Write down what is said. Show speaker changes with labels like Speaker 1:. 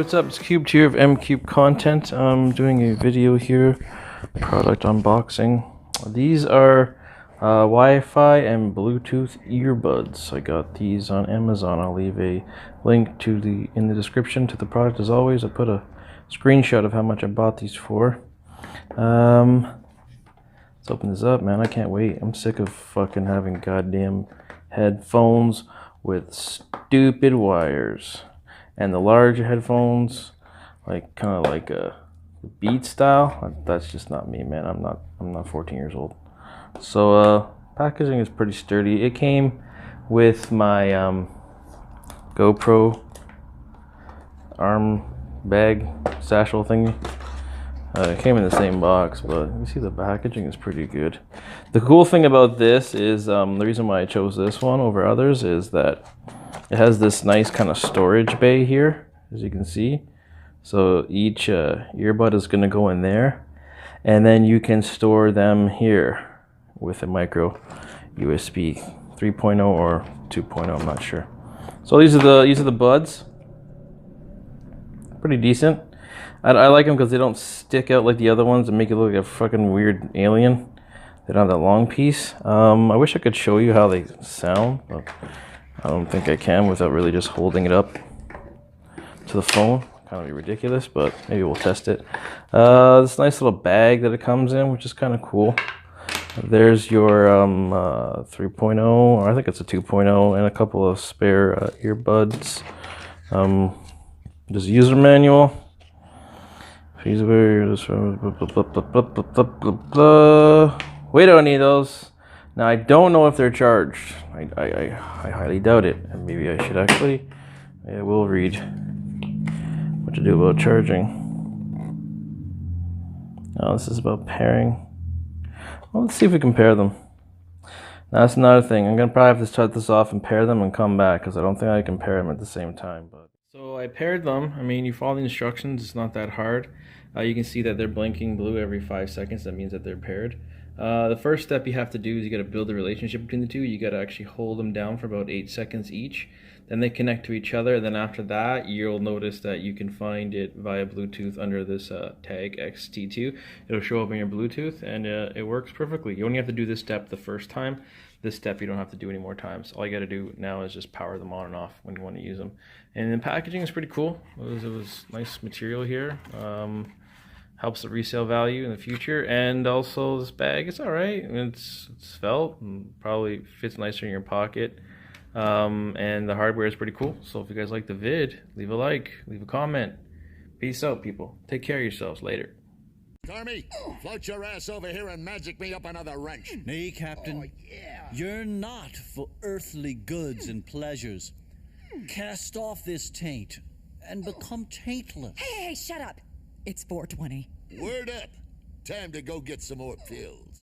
Speaker 1: what's up? It's Cubed here of M-Cube Content. I'm doing a video here, product unboxing. These are Wi-Fi and Bluetooth earbuds. I got these on Amazon. I'll leave a link to in the description to the product as always. I put a screenshot of how much I bought these for. Let's open this up, man. I can't wait. I'm sick of fucking having goddamn headphones with stupid wires. And the larger headphones, like kind of like a Beat style, that's just not me, man. I'm not 14 years old. So packaging is pretty sturdy. It came with my GoPro arm bag satchel thingy. It came in the same box, but you see the packaging is pretty good. The cool thing about this is the reason why I chose this one over others is that it has this nice kind of storage bay here, as you can see. So each earbud is going to go in there, and then you can store them here with a micro USB 3.0 or 2.0, I'm not sure. So these are the buds. Pretty decent. I like them because they don't stick out like the other ones and make it look like a fucking weird alien. They don't have that long piece. I wish I could show you how they sound, but I don't think I can without really just holding it up to the phone. Kind of be ridiculous, but maybe we'll test it. This nice little bag that it comes in, which is kind of cool. There's your 3.0, or I think it's a 2.0, and a couple of spare earbuds. There's a user manual. We don't need those. Now I don't know if they're charged. I highly doubt it. And maybe I should actually. I will read what to do about charging. Now this is about pairing. Well, let's see if we can pair them. Now that's another thing. I'm gonna probably have to shut this off and pair them and come back because I don't think I can pair them at the same time. But so I paired them. I mean, you follow the instructions. It's not that hard. You can see that they're blinking blue every 5 seconds. That means that they're paired. The first step you have to do is you got to build a relationship between the two. You got to actually hold them down for about 8 seconds each. Then they connect to each other. Then after that, you'll notice that you can find it via Bluetooth under this tag X2T. It'll show up in your Bluetooth, and it works perfectly. You only have to do this step the first time. This step you don't have to do any more times. All you got to do now is just power them on and off when you want to use them. And the packaging is pretty cool. It was nice material here. Helps the resale value in the future. And also this bag, it's all right. It's felt and probably fits nicer in your pocket. And the hardware is pretty cool. So if you guys like the vid, leave a like, leave a comment. Peace out, people. Take care of yourselves. Later.
Speaker 2: Carmy, float your ass over here and magic me up another wrench.
Speaker 3: Nay, Captain.
Speaker 2: Oh, yeah.
Speaker 3: You're not for earthly goods and pleasures. Cast off this taint and become taintless.
Speaker 4: Hey, shut up. It's 420.
Speaker 2: Word up. Time to go get some more pills.